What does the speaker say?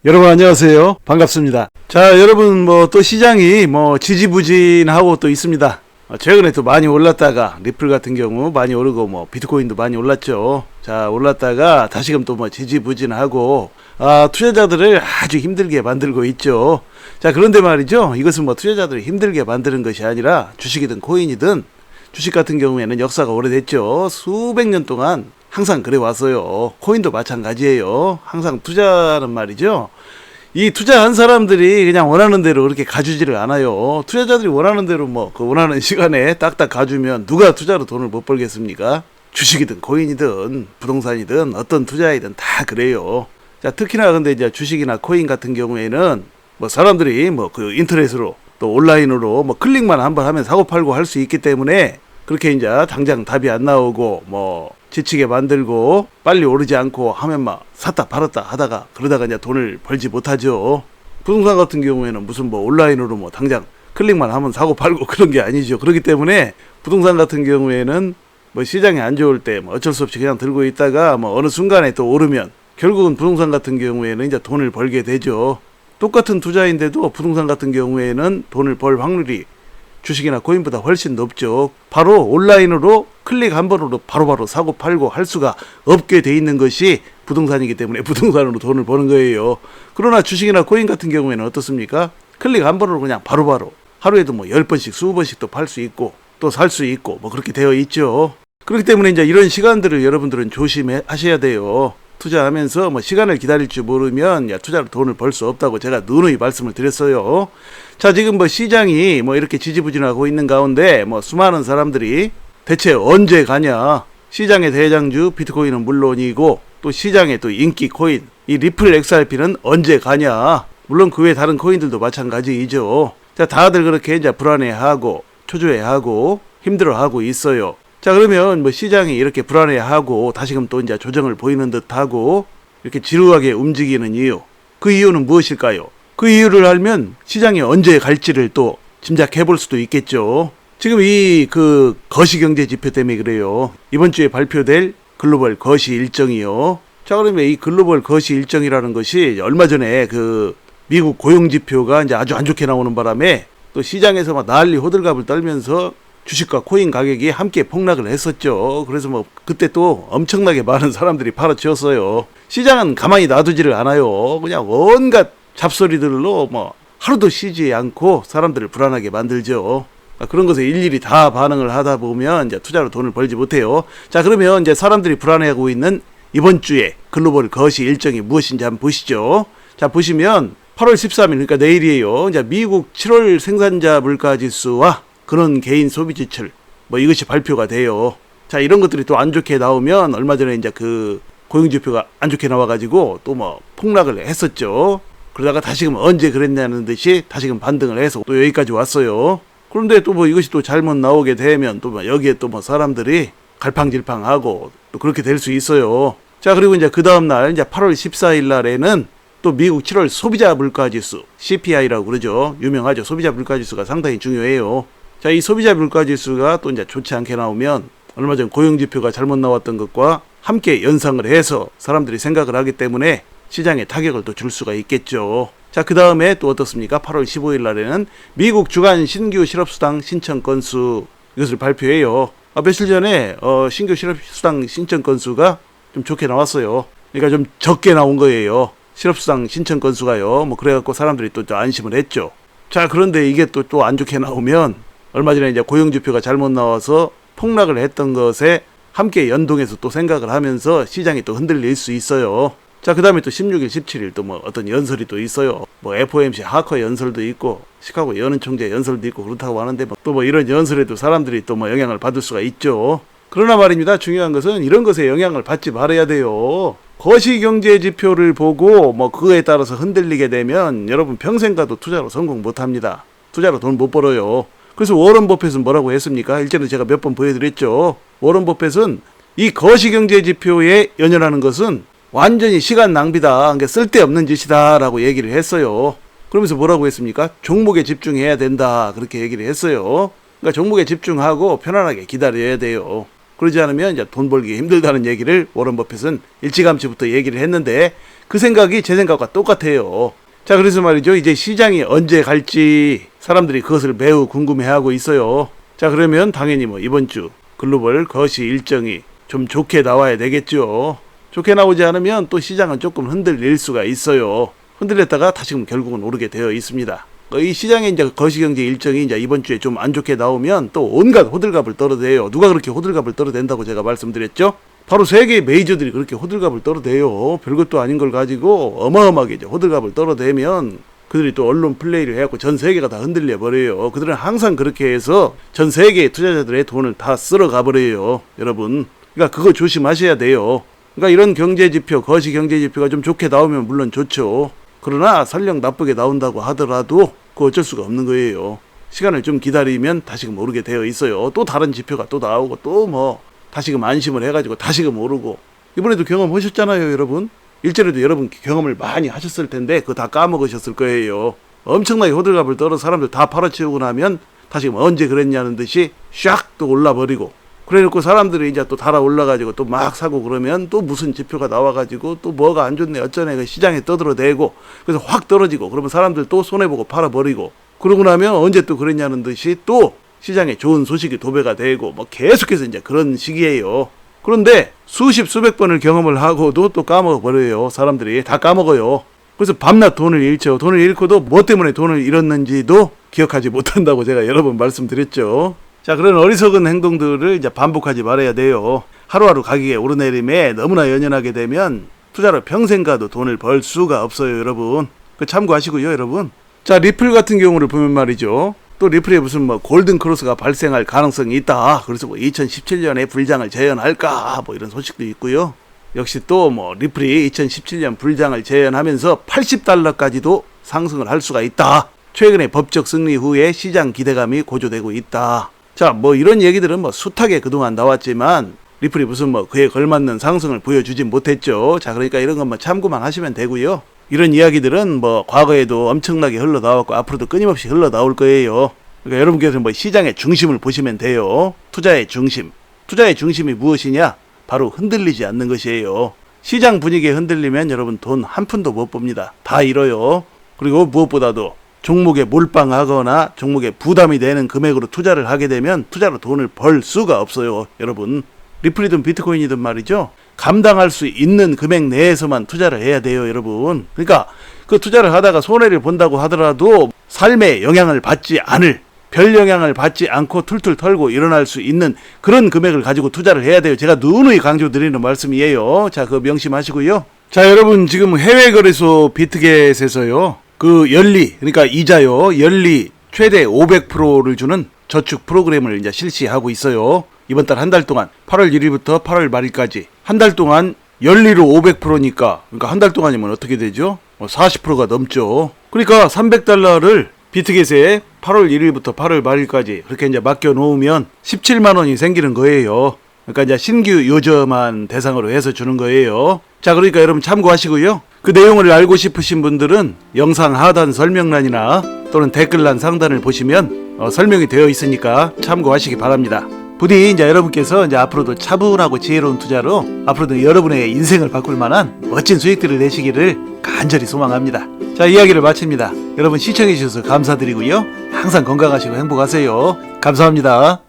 여러분 안녕하세요. 반갑습니다. 자, 여러분 또 시장이 지지부진하고 또 있습니다. 최근에 또 많이 올랐다가 리플 같은 경우 많이 오르고 비트코인도 많이 올랐죠. 자, 올랐다가 다시금 또 지지부진하고 투자자들을 아주 힘들게 만들고 있죠. 자, 그런데 말이죠. 이것은 투자자들을 힘들게 만드는 것이 아니라 주식이든 코인이든 주식 같은 경우에는 역사가 오래됐죠. 수백 년 동안 항상 그래 왔어요. 코인도 마찬가지예요. 항상 투자는 말이죠. 이 투자한 사람들이 그냥 원하는 대로 그렇게 가주지를 않아요. 투자자들이 원하는 대로 그 원하는 시간에 딱딱 가주면 누가 투자로 돈을 못 벌겠습니까? 주식이든 코인이든 부동산이든 어떤 투자이든 다 그래요. 자, 특히나 근데 이제 주식이나 코인 같은 경우에는 사람들이 그 인터넷으로 또 온라인으로 클릭만 한번 하면 사고 팔고 할 수 있기 때문에 그렇게 이제 당장 답이 안 나오고 지치게 만들고 빨리 오르지 않고 하면 샀다 팔았다 하다가 그러다가 이제 돈을 벌지 못하죠. 부동산 같은 경우에는 무슨 온라인으로 당장 클릭만 하면 사고 팔고 그런 게 아니죠. 그렇기 때문에 부동산 같은 경우에는 시장이 안 좋을 때 어쩔 수 없이 그냥 들고 있다가 어느 순간에 또 오르면 결국은 부동산 같은 경우에는 이제 돈을 벌게 되죠. 똑같은 투자인데도 부동산 같은 경우에는 돈을 벌 확률이 주식이나 코인보다 훨씬 높죠. 바로 온라인으로 클릭 한 번으로 바로바로 사고 팔고 할 수가 없게 돼 있는 것이 부동산이기 때문에 부동산으로 돈을 버는 거예요. 그러나 주식이나 코인 같은 경우에는 어떻습니까? 클릭 한 번으로 그냥 바로바로 하루에도 10번씩 20번씩 팔 수 있고 또 살 수 있고 그렇게 되어 있죠. 그렇기 때문에 이제 이런 시간들을 여러분들은 조심하셔야 돼요. 투자하면서 시간을 기다릴 줄 모르면 투자로 돈을 벌 수 없다고 제가 누누이 말씀을 드렸어요. 자, 지금 시장이 이렇게 지지부진하고 있는 가운데 수많은 사람들이 대체 언제 가냐? 시장의 대장주 비트코인은 물론이고 또 시장의 또 인기 코인 이 리플 XRP는 언제 가냐? 물론 그 외 다른 코인들도 마찬가지이죠. 자, 다들 그렇게 이제 불안해하고 초조해하고 힘들어하고 있어요. 자, 그러면 시장이 이렇게 불안해하고 다시금 또 이제 조정을 보이는 듯하고 이렇게 지루하게 움직이는 이유, 그 이유는 무엇일까요? 그 이유를 알면 시장이 언제 갈지를 또 짐작해 볼 수도 있겠죠. 지금 이 거시경제 지표 때문에 그래요. 이번 주에 발표될 글로벌 거시 일정이요. 자, 그러면 이 글로벌 거시 일정이라는 것이 얼마 전에 미국 고용 지표가 이제 아주 안 좋게 나오는 바람에 또 시장에서 난리 호들갑을 떨면서 주식과 코인 가격이 함께 폭락을 했었죠. 그래서 그때 또 엄청나게 많은 사람들이 팔아치웠어요. 시장은 가만히 놔두지를 않아요. 그냥 온갖 잡소리들로 하루도 쉬지 않고 사람들을 불안하게 만들죠. 그런 것에 일일이 다 반응을 하다 보면 이제 투자로 돈을 벌지 못해요. 자, 그러면 이제 사람들이 불안해하고 있는 이번 주에 글로벌 거시 일정이 무엇인지 한번 보시죠. 자, 보시면 8월 13일 그러니까 내일이에요. 이제 미국 7월 생산자 물가 지수와 그런 개인 소비 지출 이것이 발표가 돼요. 자, 이런 것들이 또 안 좋게 나오면 얼마 전에 이제 고용 지표가 안 좋게 나와가지고 또 폭락을 했었죠. 그러다가 다시금 언제 그랬냐는 듯이 다시금 반등을 해서 또 여기까지 왔어요. 그런데 또 이것이 또 잘못 나오게 되면 또 여기에 또 사람들이 갈팡질팡하고 또 그렇게 될 수 있어요. 자, 그리고 이제 그 다음날 이제 8월 14일 날에는 또 미국 7월 소비자 물가 지수 CPI라고 그러죠. 유명하죠. 소비자 물가 지수가 상당히 중요해요. 자, 이 소비자 물가 지수가 또 이제 좋지 않게 나오면 얼마 전 고용 지표가 잘못 나왔던 것과 함께 연상을 해서 사람들이 생각을 하기 때문에 시장에 타격을 또 줄 수가 있겠죠. 자, 그 다음에 또 어떻습니까? 8월 15일 날에는 미국 주간 신규 실업수당 신청 건수 이것을 발표해요. 며칠 전에 신규 실업수당 신청 건수가 좀 좋게 나왔어요. 그러니까 좀 적게 나온 거예요. 실업수당 신청 건수가요. 그래갖고 사람들이 또 안심을 했죠. 자, 그런데 이게 또 안 좋게 나오면 얼마 전에 이제 고용지표가 잘못 나와서 폭락을 했던 것에 함께 연동해서 또 생각을 하면서 시장이 또 흔들릴 수 있어요. 자, 그 다음에 또 16일, 17일 또 어떤 연설이 또 있어요. FOMC 하커 연설도 있고 시카고 연은 총재 연설도 있고 그렇다고 하는데 또 이런 연설에도 사람들이 또 영향을 받을 수가 있죠. 그러나 말입니다. 중요한 것은 이런 것에 영향을 받지 말아야 돼요. 거시경제 지표를 보고 그거에 따라서 흔들리게 되면 여러분 평생 가도 투자로 성공 못합니다. 투자로 돈 못 벌어요. 그래서 워런 버핏은 뭐라고 했습니까? 일전에 제가 몇 번 보여드렸죠. 워런 버핏은 이 거시경제 지표에 연연하는 것은 완전히 시간 낭비다. 그러니까 쓸데없는 짓이다 라고 얘기를 했어요. 그러면서 뭐라고 했습니까? 종목에 집중해야 된다. 그렇게 얘기를 했어요. 그러니까 종목에 집중하고 편안하게 기다려야 돼요. 그러지 않으면 이제 돈 벌기 힘들다는 얘기를 워런 버핏은 일찌감치부터 얘기를 했는데 그 생각이 제 생각과 똑같아요. 자, 그래서 말이죠. 이제 시장이 언제 갈지 사람들이 그것을 매우 궁금해하고 있어요. 자, 그러면 당연히 뭐 이번 주 글로벌 거시 일정이 좀 좋게 나와야 되겠죠. 좋게 나오지 않으면 또 시장은 조금 흔들릴 수가 있어요. 흔들렸다가 다시금 결국은 오르게 되어 있습니다. 이 시장의 이제 거시경제 일정이 이제 이번 주에 좀 안 좋게 나오면 또 온갖 호들갑을 떨어대요. 누가 그렇게 호들갑을 떨어댄다고 제가 말씀드렸죠? 바로 세계 메이저들이 그렇게 호들갑을 떨어대요. 별것도 아닌 걸 가지고 어마어마하게 이제 호들갑을 떨어대면 그들이 또 언론 플레이를 해갖고 전 세계가 다 흔들려 버려요. 그들은 항상 그렇게 해서 전 세계의 투자자들의 돈을 다 쓸어가 버려요. 여러분. 그러니까 그거 조심하셔야 돼요. 그러니까 이런 경제지표, 거시경제지표가 좀 좋게 나오면 물론 좋죠. 그러나 설령 나쁘게 나온다고 하더라도 그거 어쩔 수가 없는 거예요. 시간을 좀 기다리면 다시금 오르게 되어 있어요. 또 다른 지표가 또 나오고 또 뭐 다시금 안심을 해가지고 다시금 오르고. 이번에도 경험하셨잖아요, 여러분. 일전에도 여러분 경험을 많이 하셨을 텐데 그거 다 까먹으셨을 거예요. 엄청나게 호들갑을 떨어 사람들 다 팔아치우고 나면 다시금 언제 그랬냐는 듯이 샥 또 올라버리고, 그래놓고 사람들이 이제 또 달아 올라가지고 또 막 사고 그러면 또 무슨 지표가 나와가지고 또 뭐가 안 좋네 어쩌네 그 시장에 떠들어대고, 그래서 확 떨어지고, 그러면 사람들 또 손해보고 팔아버리고, 그러고 나면 언제 또 그랬냐는 듯이 또 시장에 좋은 소식이 도배가 되고 뭐 계속해서 이제 그런 식이에요. 그런데 수십 수백 번을 경험을 하고도 또 까먹어버려요. 사람들이 다 까먹어요. 그래서 밤낮 돈을 잃죠. 돈을 잃고도 뭐 때문에 돈을 잃었는지도 기억하지 못한다고 제가 여러 번 말씀드렸죠. 자, 그런 어리석은 행동들을 이제 반복하지 말아야 돼요. 하루하루 가격의 오르내림에 너무나 연연하게 되면 투자로 평생 가도 돈을 벌 수가 없어요, 여러분. 그 참고하시고요, 여러분. 자, 리플 같은 경우를 보면 말이죠. 또 리플에 무슨 뭐 골든 크로스가 발생할 가능성이 있다. 그래서 뭐 2017년에 불장을 재현할까 뭐 이런 소식도 있고요. 역시 또 뭐 리플이 2017년 불장을 재현하면서 $80까지도 상승을 할 수가 있다. 최근에 법적 승리 후에 시장 기대감이 고조되고 있다. 자, 뭐 이런 얘기들은 뭐 숱하게 그동안 나왔지만 리플이 무슨 뭐 그에 걸맞는 상승을 보여주진 못했죠. 자, 그러니까 이런 것만 참고만 하시면 되고요. 이런 이야기들은 뭐 과거에도 엄청나게 흘러나왔고 앞으로도 끊임없이 흘러나올 거예요. 그러니까 여러분께서 뭐 시장의 중심을 보시면 돼요. 투자의 중심. 투자의 중심이 무엇이냐? 바로 흔들리지 않는 것이에요. 시장 분위기에 흔들리면 여러분 돈 한 푼도 못 봅니다. 다 잃어요. 그리고 무엇보다도 종목에 몰빵하거나 종목에 부담이 되는 금액으로 투자를 하게 되면 투자로 돈을 벌 수가 없어요. 여러분, 리플이든 비트코인이든 말이죠. 감당할 수 있는 금액 내에서만 투자를 해야 돼요, 여러분. 그러니까 그 투자를 하다가 손해를 본다고 하더라도 삶에 영향을 받지 않을, 별 영향을 받지 않고 툴툴 털고 일어날 수 있는 그런 금액을 가지고 투자를 해야 돼요. 제가 누누이 강조드리는 말씀이에요. 자, 그거 명심하시고요. 자, 여러분, 지금 해외 거래소 비트겟에서요, 그 연리, 그러니까 이자요, 연리 최대 500%를 주는 저축 프로그램을 이제 실시하고 있어요. 이번 달 한 달 동안 8월 1일부터 8월 말일까지 한 달 동안 연리로 500%니까, 그러니까 한 달 동안이면 어떻게 되죠? 40%가 넘죠. 그러니까 $300를 비트겟에 8월 1일부터 8월 말일까지 그렇게 이제 맡겨 놓으면 17만 원이 생기는 거예요. 그러니까 이제 신규 유저만 대상으로 해서 주는 거예요. 자, 그러니까 여러분 참고하시고요. 그 내용을 알고 싶으신 분들은 영상 하단 설명란이나 또는 댓글란 상단을 보시면 설명이 되어 있으니까 참고하시기 바랍니다. 부디 이제 여러분께서 이제 앞으로도 차분하고 지혜로운 투자로 앞으로도 여러분의 인생을 바꿀 만한 멋진 수익들을 내시기를 간절히 소망합니다. 자, 이야기를 마칩니다. 여러분 시청해 주셔서 감사드리고요. 항상 건강하시고 행복하세요. 감사합니다.